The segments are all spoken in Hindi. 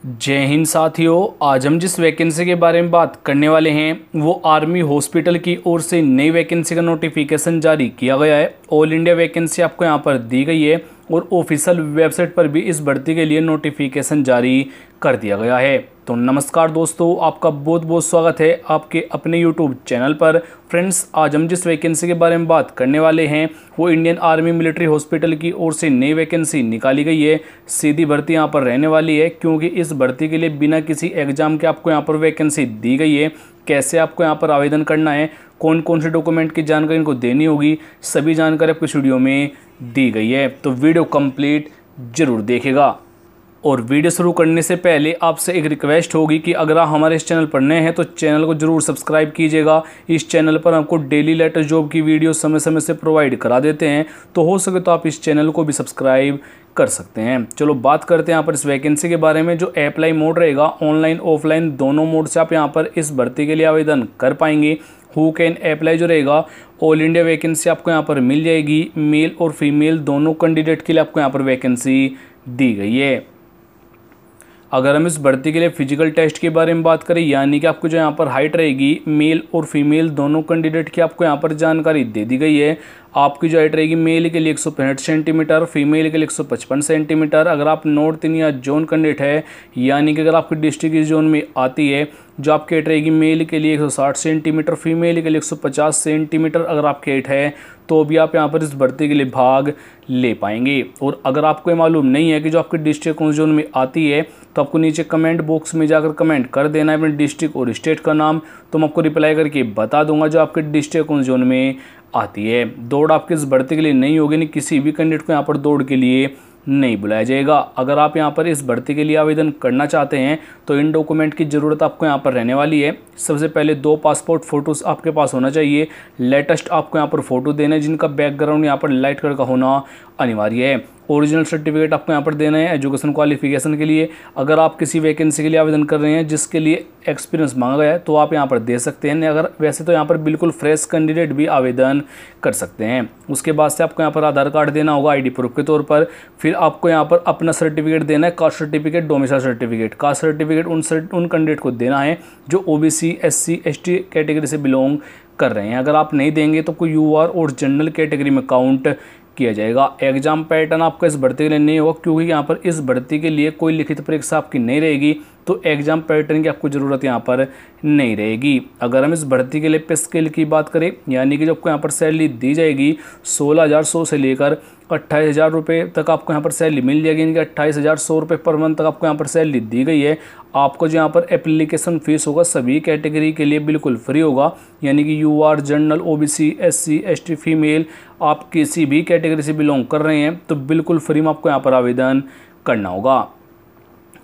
जय हिंद साथियों। आज हम जिस वैकेंसी के बारे में बात करने वाले हैं वो आर्मी हॉस्पिटल की ओर से नई वैकेंसी का नोटिफिकेशन जारी किया गया है। ऑल इंडिया वैकेंसी आपको यहां पर दी गई है और ऑफिशियल वेबसाइट पर भी इस भर्ती के लिए नोटिफिकेशन जारी कर दिया गया है। तो नमस्कार दोस्तों, आपका बहुत बहुत स्वागत है आपके अपने यूट्यूब चैनल पर। फ्रेंड्स, आज हम जिस वैकेंसी के बारे में बात करने वाले हैं वो इंडियन आर्मी मिलिट्री हॉस्पिटल की ओर से नई वैकेंसी निकाली गई है। सीधी भर्ती यहाँ पर रहने वाली है क्योंकि इस भर्ती के लिए बिना किसी एग्जाम के आपको यहाँ पर वैकेंसी दी गई है। कैसे आपको यहाँ पर आवेदन करना है, कौन कौन से डॉक्यूमेंट की जानकारी इनको देनी होगी, सभी जानकारी आपको इस वीडियो में दी गई है। तो वीडियो कंप्लीट जरूर देखेगा। और वीडियो शुरू करने से पहले आपसे एक रिक्वेस्ट होगी कि अगर आप हमारे इस चैनल पर नए हैं तो चैनल को जरूर सब्सक्राइब कीजिएगा। इस चैनल पर आपको डेली लेटेस्ट जॉब की वीडियो समय समय से प्रोवाइड करा देते हैं, तो हो सके तो आप इस चैनल को भी सब्सक्राइब कर सकते हैं। चलो बात करते हैं यहाँ पर इस वैकेंसी के बारे में। जो अप्लाई मोड रहेगा, ऑनलाइन ऑफलाइन दोनों मोड से आप यहाँ पर इस भर्ती के लिए आवेदन कर पाएंगे। हु कैन अप्लाई जो रहेगा, ऑल इंडिया वैकेंसी आपको यहाँ पर मिल जाएगी। मेल और फीमेल दोनों कैंडिडेट के लिए आपको यहाँ पर वैकेंसी दी गई है। अगर हम इस भर्ती के लिए फिजिकल टेस्ट के बारे में बात करें, यानी कि आपको जो यहाँ पर हाइट रहेगी, मेल और फीमेल दोनों कैंडिडेट की आपको यहाँ पर जानकारी दे दी गई है। आपकी जो हाइट रहेगी मेल के लिए 165 सेंटीमीटर, फीमेल के लिए 155 सेंटीमीटर। अगर आप नॉर्थ इन या जोन कैंडिडेट है, यानी कि अगर आपकी डिस्ट्रिक्ट इस जोन में आती है, जो आपकी हाइट रहेगी मेल के लिए 160 सेंटीमीटर, फीमेल के लिए 150 सेंटीमीटर अगर आपकी हाइट है, तो भी आप यहाँ पर इस भर्ती के लिए भाग ले पाएंगे। और अगर आपको ये मालूम नहीं है कि जो आपकी डिस्ट्रिक्ट कौन जोन में आती है, तो आपको नीचे कमेंट बॉक्स में जाकर कमेंट कर देना है अपने डिस्ट्रिक्ट और स्टेट का नाम, तो मैं आपको रिप्लाई करके बता दूंगा जो आपके डिस्ट्रिक्ट कौन जोन में आती है। दौड़ आपकी इस भर्ती के लिए नहीं होगी, नहीं किसी भी कैंडिडेट को यहाँ पर दौड़ के लिए नहीं बुलाया जाएगा। अगर आप यहाँ पर इस भर्ती के लिए आवेदन करना चाहते हैं तो इन डॉक्यूमेंट की ज़रूरत आपको यहाँ पर रहने वाली है। सबसे पहले 2 पासपोर्ट फ़ोटोज़ आपके पास होना चाहिए। लेटेस्ट आपको यहाँ पर फ़ोटो देना है जिनका बैकग्राउंड यहाँ पर लाइट कलर का होना अनिवार्य है। ओरिजिनल सर्टिफिकेट आपको यहाँ पर देना है एजुकेशन क्वालिफिकेशन के लिए। अगर आप किसी वैकेंसी के लिए आवेदन कर रहे हैं जिसके लिए एक्सपीरियंस मांगा गया है तो आप यहाँ पर दे सकते हैं। अगर वैसे तो यहाँ पर बिल्कुल फ्रेश कैंडिडेट भी आवेदन कर सकते हैं। उसके बाद से आपको यहाँ पर आधार कार्ड देना होगा आईडी प्रूफ के तौर पर। फिर आपको यहाँ पर अपना सर्टिफिकेट देना है, caste certificate, domicile certificate. Caste certificate उन कैंडिडेट को देना है जो ओबीसी, एससी, एसटी कैटेगरी से बिलोंग कर रहे हैं। अगर आप नहीं देंगे तो कोई यूआर और जनरल कैटेगरी में काउंट किया जाएगा। एग्जाम पैटर्न आपका इस भर्ती के लिए नहीं होगा क्योंकि यहाँ पर इस भर्ती के लिए कोई लिखित परीक्षा आपकी नहीं रहेगी, तो एग्जाम पैटर्न की आपको ज़रूरत यहाँ पर नहीं रहेगी। अगर हम इस भर्ती के लिए पे स्केल की बात करें, यानी कि जो आपको यहाँ पर सैलरी दी जाएगी 16,100 से लेकर 28,000 रुपये तक आपको यहाँ पर सैलरी मिल जाएगी। यानी कि 28,100 रुपये पर मंथ तक आपको यहाँ पर सैलरी दी गई है। आपको जो यहाँ पर एप्लीकेशन फ़ीस होगा सभी कैटेगरी के लिए बिल्कुल फ्री होगा, यानी कि UR, general, OBC, SC, ST, female, आप किसी भी कैटेगरी से बिलोंग कर रहे हैं तो बिल्कुल फ्री में आपको यहाँ पर आवेदन करना होगा।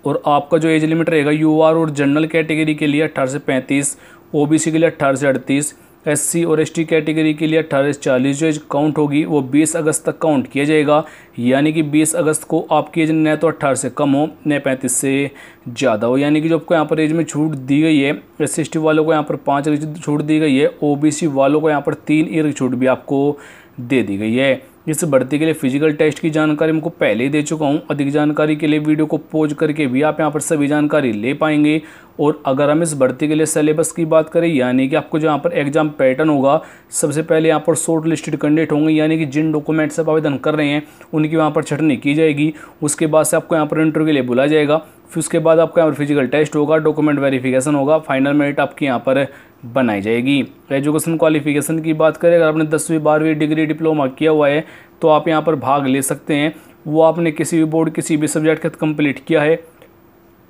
और आपका जो एज लिमिट रहेगा यूआर और जनरल कैटेगरी के लिए 18 से 35, ओबीसी के लिए 18 से 38, एससी और एसटी कैटेगरी के लिए 18 से 40। जो एज काउंट होगी वो 20 अगस्त तक काउंट किया जाएगा, यानी कि 20 अगस्त को आपकी एज न तो 18 से कम हो न 35 से ज़्यादा हो। यानी कि जो आपको यहाँ पर एज में छूट दी गई है, एससी एसटी वालों को यहाँ पर 5 ईयर की छूट दी गई है, ओबीसी वालों को यहाँ पर 3 ईयर की छूट भी आपको दे दी गई है। इस भर्ती के लिए फिजिकल टेस्ट की जानकारी मैं पहले ही दे चुका हूं। अधिक जानकारी के लिए वीडियो को पॉज करके भी आप यहां पर सभी जानकारी ले पाएंगे। और अगर हम इस भर्ती के लिए सिलेबस की बात करें, यानी कि आपको जो यहाँ पर एग्जाम पैटर्न होगा, सबसे पहले यहाँ पर शॉर्ट लिस्टेड कैंडिडेट होंगे, यानी कि जिन डॉक्यूमेंट से आप आवेदन कर रहे हैं उनकी वहाँ पर छटनी की जाएगी। उसके बाद से आपको यहाँ पर इंटरव्यू के लिए बुलाया जाएगा। फिर उसके बाद आपका यहाँ पर फिजिकल टेस्ट होगा, डॉक्यूमेंट वेरिफिकेशन होगा, फाइनल मेरिट आपकी यहाँ पर बनाई जाएगी। एजुकेशन क्वालिफिकेशन की बात करें, अगर आपने 10वीं 12वीं डिग्री डिप्लोमा किया हुआ है तो आप यहाँ पर भाग ले सकते हैं। वो आपने किसी भी बोर्ड किसी भी सब्जेक्ट का कंप्लीट किया है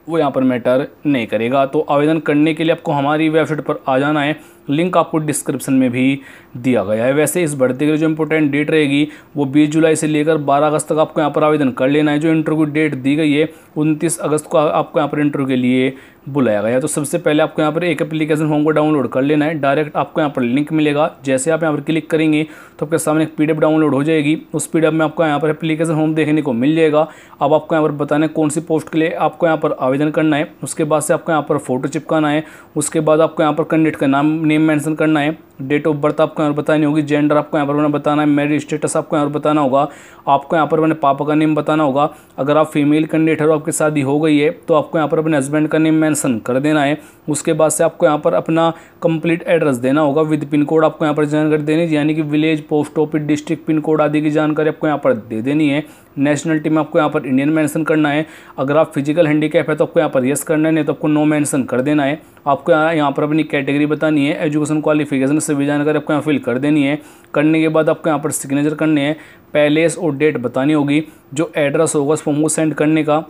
वो यहाँ पर मैटर नहीं करेगा। तो आवेदन करने के लिए आपको हमारी वेबसाइट पर आ जाना है, लिंक आपको डिस्क्रिप्शन में भी दिया गया है। वैसे इस भर्ती के लिए जो इंपॉर्टेंट डेट रहेगी वो 20 जुलाई से लेकर 12 अगस्त तक आपको यहाँ पर आवेदन कर लेना है। जो इंटरव्यू डेट दी गई है 29 अगस्त को आपको यहाँ पर इंटरव्यू के लिए बुलाया गया है। तो सबसे पहले आपको यहाँ पर एक एप्लीकेशन फॉर्म को डाउनलोड कर लेना है। डायरेक्ट आपको यहाँ पर लिंक मिलेगा, जैसे आप यहाँ पर क्लिक करेंगे तो आपके सामने एक पीडीएफ डाउनलोड हो जाएगी। उस पीडीएफ में आपको यहाँ पर एप्लीकेशन फॉर्म देखने को मिल जाएगा। अब आपको यहाँ पर बताना है कौन सी पोस्ट के लिए आपको यहाँ पर आवेदन आवेदन करना है। उसके बाद से आपको यहाँ पर फोटो चिपकाना है। उसके बाद आपको यहाँ पर कैंडिडेट का नेम मेंशन करना है। डेट ऑफ बर्थ आपको यहाँ पर बतानी होगी। जेंडर आपको यहाँ पर बताना है। मैरिज स्टेटस आपको यहाँ पर बताना होगा। आपको यहाँ पर अपने पापा का नेम बताना होगा। अगर आप फीमेल कैंडिडेट हो, आपकी शादी हो गई है, तो आपको यहाँ पर अपने हस्बैंड का नेम मेंशन कर देना है। उसके बाद से आपको यहाँ पर अपना कंप्लीट एड्रेस देना होगा विद पिन कोड। आपको यहाँ पर जानकारी देनी है, यानी कि village, post office, district, pin code आदि की जानकारी आपको यहाँ पर दे देनी है। नेशनलिटी में आपको यहाँ पर इंडियन मेंशन करना है। अगर आप फिजिकल हैंडीकैप है तो आपको यहाँ पर यस करना है, नहीं तो आपको नो मेंशन कर देना है। आपको यहाँ पर अपनी कैटेगरी बतानी है, एजुकेशन क्वालिफिकेशन सभी जानकारी आपको यहाँ फिल कर देनी है। करने के बाद आपको यहाँ पर सिग्नेचर करने हैं। पैलेस और डेट बतानी होगी। जो एड्रेस होगा उस फॉर्म को सेंड करने का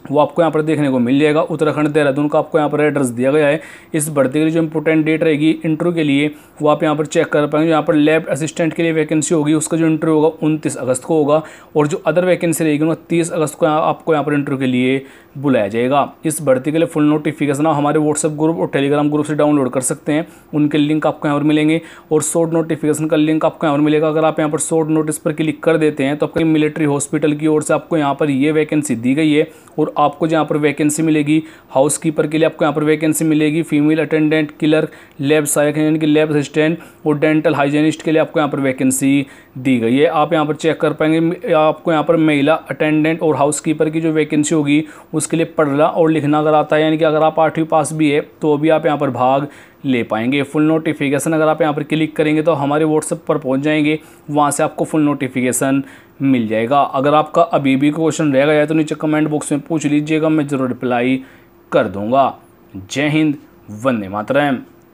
वो आपको यहाँ पर देखने को मिल जाएगा। उत्तराखंड देहरादून का आपको यहाँ पर एड्रेस दिया गया है। इस भर्ती के लिए जो इंपॉर्टेंट डेट रहेगी इंटरव्यू के लिए वो आप यहाँ पर चेक कर पाएंगे। यहाँ पर लैब असिस्टेंट के लिए वैकेंसी होगी, उसका जो इंटरव्यू होगा 29 अगस्त को होगा। और जो अदर वैकेंसी रहेगी वो 30 अगस्त को आपको यहाँ पर इंटरव्यू के लिए बुलाया जाएगा। इस भर्ती के लिए फुल नोटिफिकेशन आप हमारे व्हाट्सएप ग्रुप और टेलीग्राम ग्रुप से डाउनलोड कर सकते हैं। उनके लिंक आपको यहाँ पर मिलेंगे और शॉर्ट नोटिफिकेशन का लिंक आपको यहाँ पर मिलेगा। अगर आप यहाँ पर शॉर्ट नोटिस पर क्लिक कर देते हैं तो आपको मिलिट्री हॉस्पिटल की ओर से आपको यहाँ पर ये वैकेंसी दी गई है। और आपको जहाँ पर वैकेंसी मिलेगी हाउस कीपर के लिए आपको यहाँ पर वैकेंसी मिलेगी। फीमेल अटेंडेंट, क्लर्क, लैब सहायक यानी कि लैब असिस्टेंट और डेंटल हाइजीनिस्ट के लिए आपको यहाँ पर वैकेंसी दी गई है। आप यहाँ पर चेक कर पाएंगे। आपको यहाँ पर महिला अटेंडेंट और हाउस कीपर की जो वैकेंसी होगी उसके लिए पढ़ना और लिखना अगर आता है, यानी कि अगर आप 8वीं पास भी है तो भी आप यहाँ पर भाग ले पाएंगे। फुल नोटिफिकेशन अगर आप यहाँ पर क्लिक करेंगे तो हमारे व्हाट्सएप पर पहुँच जाएंगे, वहाँ से आपको फुल नोटिफिकेशन मिल जाएगा। अगर आपका अभी भी क्वेश्चन रह गया है तो नीचे कमेंट बॉक्स में पूछ लीजिएगा, मैं ज़रूर रिप्लाई कर दूंगा। जय हिंद, वंदे मातरम।